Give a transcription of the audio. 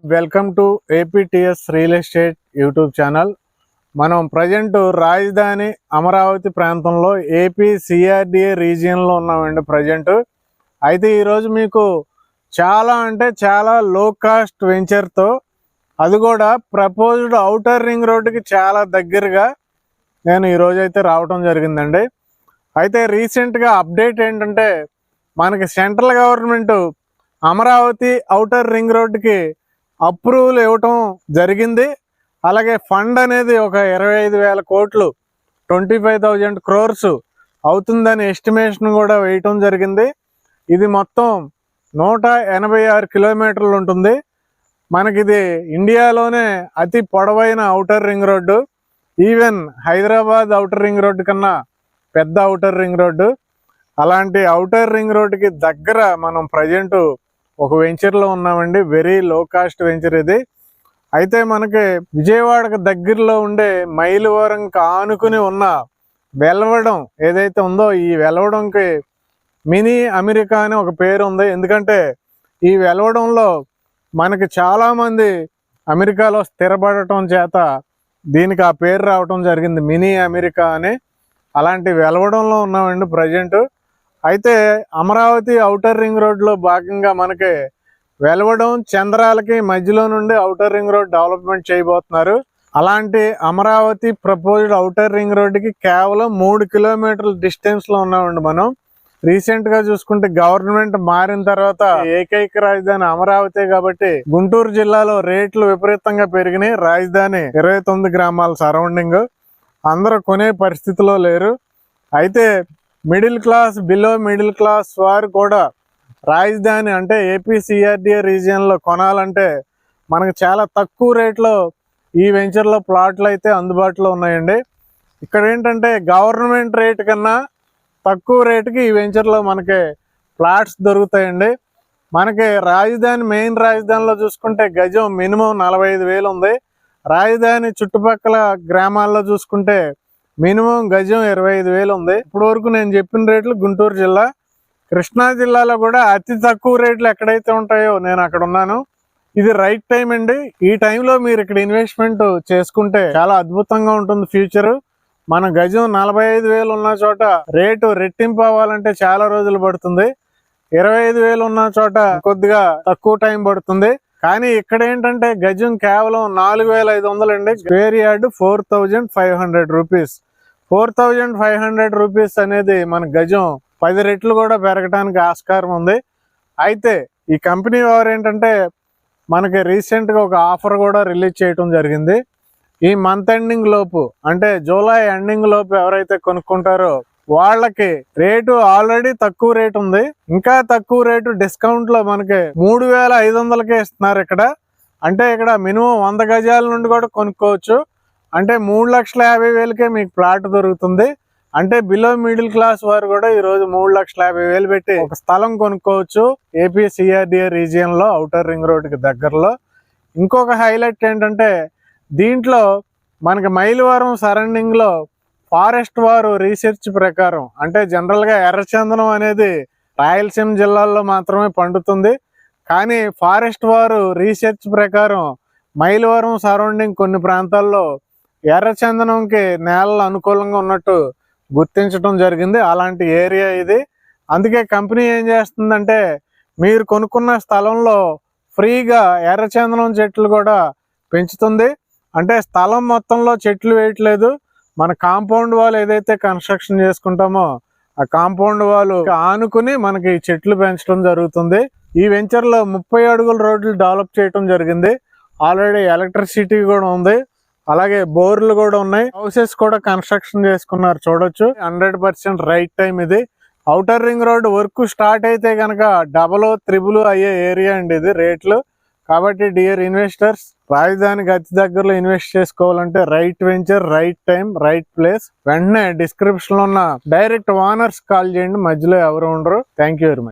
Welcome to APTS real estate YouTube channel. మనం present రాజధాని అమరావతి ప్రాంతంలో ఏపీ సిఆర్డిఏ రీజియన్లో ఉన్నామండి ప్రజెంట్. అయితే ఈరోజు మీకు చాలా లో కాస్ట్ వెంచర్తో, అది కూడా ప్రపోజ్డ్ అవుటర్ రింగ్ రోడ్డుకి చాలా దగ్గరగా నేను ఈరోజు అయితే రావటం జరిగిందండి. అయితే రీసెంట్గా అప్డేట్ ఏంటంటే, మనకి central government Amaravati outer ring రోడ్డుకి అప్రూవల్ ఇవ్వటం జరిగింది. అలాగే ఫండ్ అనేది ఒక 25,000 కోట్లు 25,000 crores అవుతుందని ఎస్టిమేషన్ కూడా వేయటం జరిగింది. ఇది మొత్తం 186 కిలోమీటర్లు ఉంటుంది. మనకిది ఇండియాలోనే అతి పొడవైన outer ring road. Even Hyderabad outer ring road కన్నా పెద్ద అవుటర్ రింగ్ రోడ్డు. అలాంటి అవుటర్ రింగ్ రోడ్డుకి దగ్గర మనం ప్రజెంట్ ఒక వెంచర్లో ఉన్నామండి. వెరీ లో కాస్ట్ వెంచర్ ఇది. అయితే మనకి విజయవాడకు దగ్గరలో ఉండే మైలవరంకి ఆనుకుని ఉన్న వెలవడం ఏదైతే ఉందో, ఈ వెలవడంకి మినీ అమెరికా అని ఒక పేరు ఉంది. ఎందుకంటే ఈ వెలవడంలో మనకి చాలామంది అమెరికాలో స్థిరపడటం చేత దీనికి ఆ పేరు రావటం జరిగింది, మినీ అమెరికా అని. అలాంటి వెలవడంలో ఉన్నామండి ప్రజెంట్. అయితే అమరావతి అవుటర్ రింగ్ రోడ్లో భాగంగా మనకి వెలవడం చంద్రాలకి మధ్యలో నుండి అవుటర్ రింగ్ రోడ్ డెవలప్మెంట్ చేయబోతున్నారు. అలాంటి అమరావతి ప్రపోజ్డ్ అవుటర్ రింగ్ రోడ్డుకి కేవలం 3 కిలోమీటర్ల డిస్టెన్స్లో ఉన్నామండి మనం. రీసెంట్గా చూసుకుంటే గవర్నమెంట్ మారిన తర్వాత ఏకైక రాజధాని అమరావతి కాబట్టి గుంటూరు జిల్లాలో రేట్లు విపరీతంగా పెరిగినాయి. రాజధాని 29 గ్రామాల సరౌండింగ్, అందరూ కొనే పరిస్థితిలో లేరు. అయితే middle class, below middle class వారు కూడా రాజధాని అంటే ఏపీ సిఆర్డిఏ రీజియన్లో కొనాలంటే మనకు చాలా తక్కువ రేట్లో ఈ వెంచర్లో ప్లాట్లు అయితే అందుబాటులో ఉన్నాయండి. ఇక్కడ ఏంటంటే గవర్నమెంట్ రేట్ కన్నా తక్కువ రేటుకి ఈ వెంచర్లో మనకి ప్లాట్స్ దొరుకుతాయండి. మనకి రాజధాని, మెయిన్ రాజధానిలో చూసుకుంటే గజం మినిమం 45,000 ఉంది. రాజధాని చుట్టుపక్కల గ్రామాల్లో చూసుకుంటే మినిమం గజం 25,000 ఉంది. ఇప్పుడు వరకు నేను చెప్పిన రేట్లు గుంటూరు జిల్లా. కృష్ణా జిల్లాలో కూడా అతి తక్కువ రేట్లు ఎక్కడైతే ఉంటాయో నేను అక్కడ ఉన్నాను. ఇది రైట్ టైం అండి. ఈ టైంలో మీరు ఇక్కడ ఇన్వెస్ట్మెంట్ చేసుకుంటే చాలా అద్భుతంగా ఉంటుంది ఫ్యూచర్. మన గజం 45,000 ఉన్న చోట రేటు రెట్టింపు అవ్వాలంటే చాలా రోజులు పడుతుంది. 25,000 ఉన్న చోట కొద్దిగా తక్కువ టైం పడుతుంది. కానీ ఇక్కడ ఏంటంటే గజం కేవలం 4,500 అండి. Square yard 4,500 rupees. 4,500 రూపీస్ అనేది మన గజం 10 రెట్లు కూడా పెరగడానికి ఆస్కారం ఉంది. అయితే ఈ కంపెనీ వారు ఏంటంటే మనకి రీసెంట్గా ఒక ఆఫర్ కూడా రిలీజ్ చేయడం జరిగింది. ఈ మంత్ ఎండింగ్ లోపు, అంటే జూలై ఎండింగ్ లోపు ఎవరైతే కొనుక్కుంటారో వాళ్ళకి రేటు ఆల్రెడీ తక్కువ రేటు ఉంది. ఇంకా తక్కువ రేటు డిస్కౌంట్ లో మనకి 3,500కే ఇస్తున్నారు ఇక్కడ. అంటే ఇక్కడ మినిమం 100 గజాల నుండి కూడా కొనుక్కోవచ్చు. అంటే 3,50,000కే మీకు ప్లాట్ దొరుకుతుంది. అంటే బిలో మిడిల్ క్లాస్ వారు కూడా ఈరోజు 3,50,000 పెట్టి ఒక స్థలం కొనుక్కోవచ్చు ఏపీ సిఆర్డిఏ రీజియన్ లో, అవుటర్ రింగ్ రోడ్ కి దగ్గరలో. ఇంకొక హైలైట్ ఏంటంటే దీంట్లో మనకి మైలవరం సరౌండింగ్ లో ఫారెస్ట్ వారు రీసెర్చ్ ప్రకారం, అంటే జనరల్గా ఎర్రచందనం అనేది రాయలసీమ జిల్లాల్లో మాత్రమే పండుతుంది. కానీ ఫారెస్ట్ వారు రీసెర్చ్ ప్రకారం మైలవరం సరౌండింగ్ కొన్ని ప్రాంతాల్లో ఎర్రచందనంకి నేలలు అనుకూలంగా ఉన్నట్టు గుర్తించడం జరిగింది. అలాంటి ఏరియా ఇది. అందుకే కంపెనీ ఏం చేస్తుందంటే మీరు కొనుక్కున్న స్థలంలో ఫ్రీగా ఎర్రచందనం చెట్లు కూడా పెంచుతుంది. అంటే స్థలం మొత్తంలో చెట్లు వేయట్లేదు, మన కాంపౌండ్ వాల్ ఏదైతే కన్స్ట్రక్షన్ చేసుకుంటామో ఆ కాంపౌండ్ వాల్ ఆనుకుని మనకి చెట్లు పెంచడం జరుగుతుంది. ఈ వెంచర్ లో 30 అడుగుల రోడ్లు డెవలప్ చేయడం జరిగింది. ఆల్రెడీ ఎలక్ట్రిసిటీ కూడా ఉంది, అలాగే బోర్లు కూడా ఉన్నాయి. హౌసెస్ కూడా కన్స్ట్రక్షన్ చేసుకున్నారు, చూడొచ్చు. 100% రైట్ టైం ఇది. Outer ring road work start అయితే కనుక డబల్ త్రిబుల్ అయ్యే ఏరియా అండి ఇది రేట్లు. కాబట్టి డియర్ ఇన్వెస్టర్స్, రాజధానికి అతి దగ్గరలో ఇన్వెస్ట్ చేసుకోవాలంటే right venture, right time, right place. వెంటనే డిస్క్రిప్షన్ లో ఉన్న డైరెక్ట్ ఓనర్స్ కాల్ చేయండి, మధ్యలో ఎవరు ఉండరు. Thank you very much.